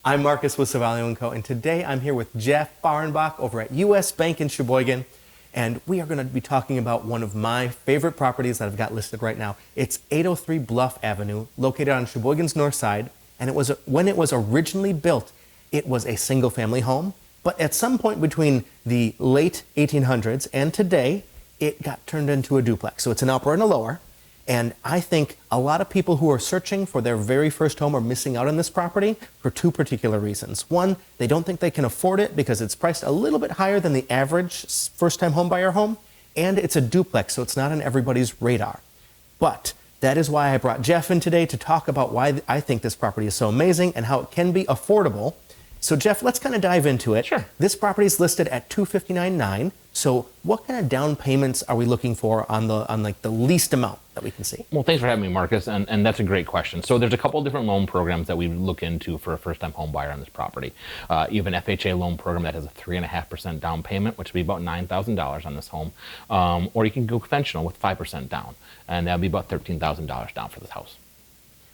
I'm Marcus with Savalio & Co. And today I'm here with Jeff Barenbach over at US Bank in Sheboygan. And we are going to be talking about one of my favorite properties that I've got listed right now. It's 803 Bluff Avenue, located on Sheboygan's north side. And when it was originally built, it was a single family home. But at some point between the late 1800s and today, it got turned into a duplex. So it's an upper and a lower. And I think a lot of people who are searching for their very first home are missing out on this property for two particular reasons. One, they don't think they can afford it because it's priced a little bit higher than the average first-time homebuyer home, and it's a duplex, so it's not on everybody's radar. But that is why I brought Jeff in today to talk about why I think this property is so amazing and how it can be affordable. So Jeff, let's kind of dive into it. Sure. This property is listed at $259,900. So what kind of down payments are we looking for on the least amount that we can see? Well, thanks for having me, Marcus, and that's a great question. So there's a couple of different loan programs that we look into for a first-time home buyer on this property. You have an FHA loan program that has a 3.5% down payment, which would be about $9,000 on this home. Or you can go conventional with 5% down, and that would be about $13,000 down for this house.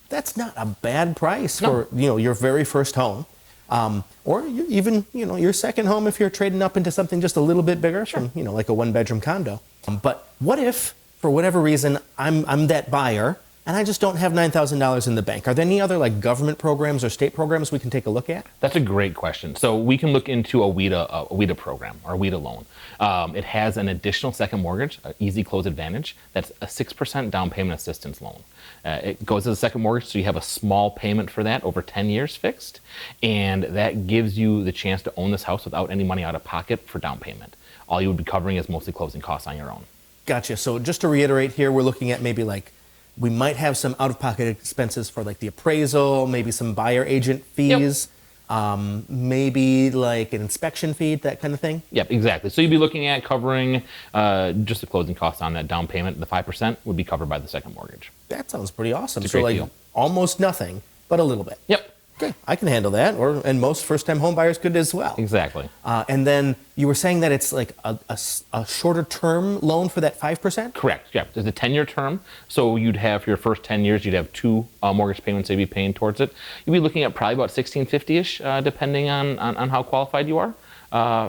That's not a bad price for your very first home. Or even your second home if you're trading up into something just a little bit bigger, Sure. from like a one-bedroom condo. But what if, for whatever reason, I'm that buyer and I just don't have $9,000 in the bank? Are there any other like government programs or state programs we can take a look at? That's a great question. So we can look into a WIDA program or a WIDA loan. It has an additional second mortgage, easy close advantage. That's a 6% down payment assistance loan. It goes as a second mortgage, so you have a small payment for that over 10 years fixed, and that gives you the chance to own this house without any money out of pocket for down payment. All you would be covering is mostly closing costs on your own. Gotcha. So just to reiterate here, we're looking at maybe like we might have some out-of-pocket expenses for like the appraisal, maybe some buyer agent fees. Yep. Maybe like an inspection fee, that kind of thing? Yep, exactly. So you'd be looking at covering just the closing costs on that down payment. The 5% would be covered by the second mortgage. That sounds pretty awesome. It's a great deal. Almost nothing, but a little bit. Yep. Okay, I can handle that, and most first-time home buyers could as well. Exactly. And then you were saying that it's like a shorter-term loan for that 5%? Correct. Yeah. There's a 10-year term, so you'd have for your first 10 years, you'd have two mortgage payments you'd be paying towards it. You'd be looking at probably about $1,650-ish, depending on how qualified you are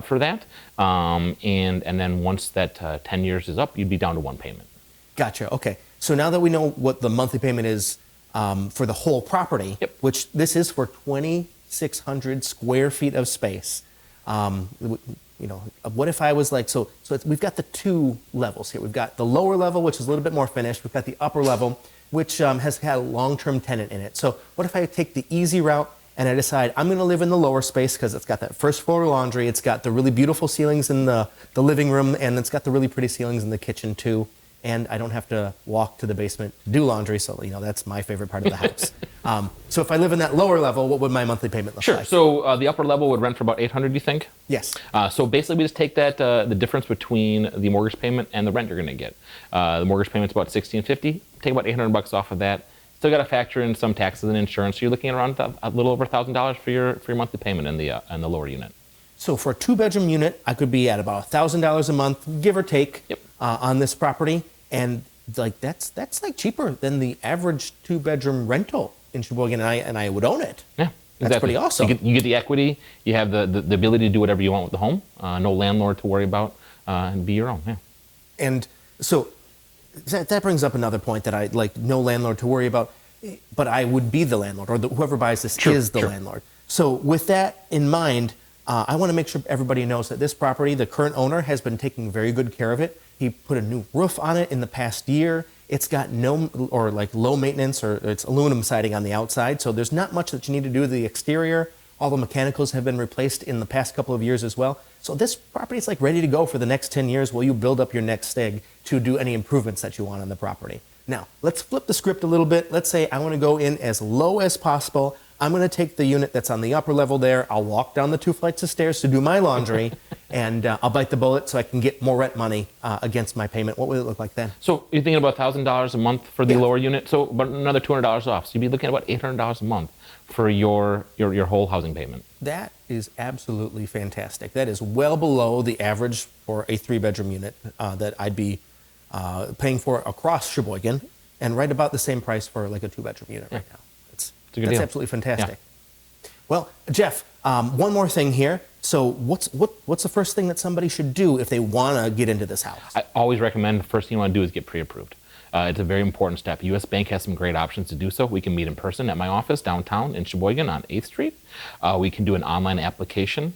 for that. And then once that 10 years is up, you'd be down to one payment. Gotcha. Okay. So now that we know what the monthly payment is for the whole property, Yep. which this is for 2,600 square feet of space. What if I was like, we've got the two levels here. We've got the lower level, which is a little bit more finished. We've got the upper level, which has had a long-term tenant in it. So what if I take the easy route and I decide I'm going to live in the lower space because it's got that first floor laundry, it's got the really beautiful ceilings in the living room, and it's got the really pretty ceilings in the kitchen too. And I don't have to walk to the basement to do laundry, so that's my favorite part of the house. So if I live in that lower level, what would my monthly payment look like? Sure. So the upper level would rent for about $800, you think? Yes. So basically, we just take that the difference between the mortgage payment and the rent you're going to get. The mortgage payment's about $1,650. Take about $800 off of that. Still got to factor in some taxes and insurance. So you're looking at around a little over $1,000 for your monthly payment in the lower unit. So for a two-bedroom unit, I could be at about $1,000 a month, give or take, Yep. On this property. And like that's like cheaper than the average two-bedroom rental in Sheboygan, and I would own it. Yeah, exactly. That's pretty awesome. You get the equity. You have the ability to do whatever you want with the home. No landlord to worry about, and be your own. Yeah. And so that brings up another point that I like: no landlord to worry about, but I would be the landlord, or whoever buys this is the landlord. So with that in mind, I want to make sure everybody knows that this property, the current owner, has been taking very good care of it. He put a new roof on it in the past year. It's got low maintenance, or it's aluminum siding on the outside. So there's not much that you need to do to the exterior. All the mechanicals have been replaced in the past couple of years as well. So this property is like ready to go for the next 10 years while you build up your next egg to do any improvements that you want on the property. Now, let's flip the script a little bit. Let's say I want to go in as low as possible. I'm going to take the unit that's on the upper level there. I'll walk down the 2 flights of stairs to do my laundry, and I'll bite the bullet so I can get more rent money against my payment. What would it look like then? So you're thinking about $1,000 a month for the lower unit, so about another $200 off. So you'd be looking at about $800 a month for your whole housing payment. That is absolutely fantastic. That is well below the average for a 3-bedroom unit that I'd be paying for across Sheboygan, and right about the same price for like a 2-bedroom unit right now. It's a good deal. That's absolutely fantastic. Yeah. Well, Jeff, one more thing here. So what's the first thing that somebody should do if they want to get into this house? I always recommend the first thing you want to do is get pre-approved. It's a very important step. US Bank has some great options to do so. We can meet in person at my office downtown in Sheboygan on 8th Street. We can do an online application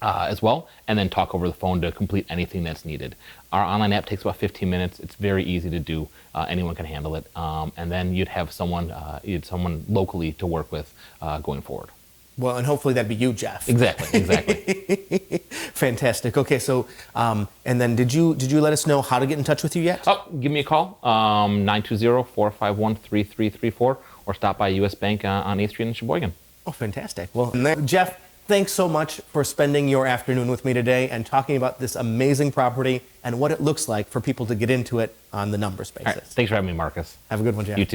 as well, and then talk over the phone to complete anything that's needed. Our online app takes about 15 minutes. It's very easy to do. Anyone can handle it. And then you'd have someone locally to work with going forward. Well, and hopefully that'd be you, Jeff. Exactly. Fantastic. Okay, so and then did you let us know how to get in touch with you yet? Oh, give me a call, 920-451-3334, or stop by US Bank on 8th Street in Sheboygan. Oh, fantastic. Well, Jeff, thanks so much for spending your afternoon with me today and talking about this amazing property and what it looks like for people to get into it on the numbers basis. All right. Thanks for having me, Marcus. Have a good one, Jeff. You too.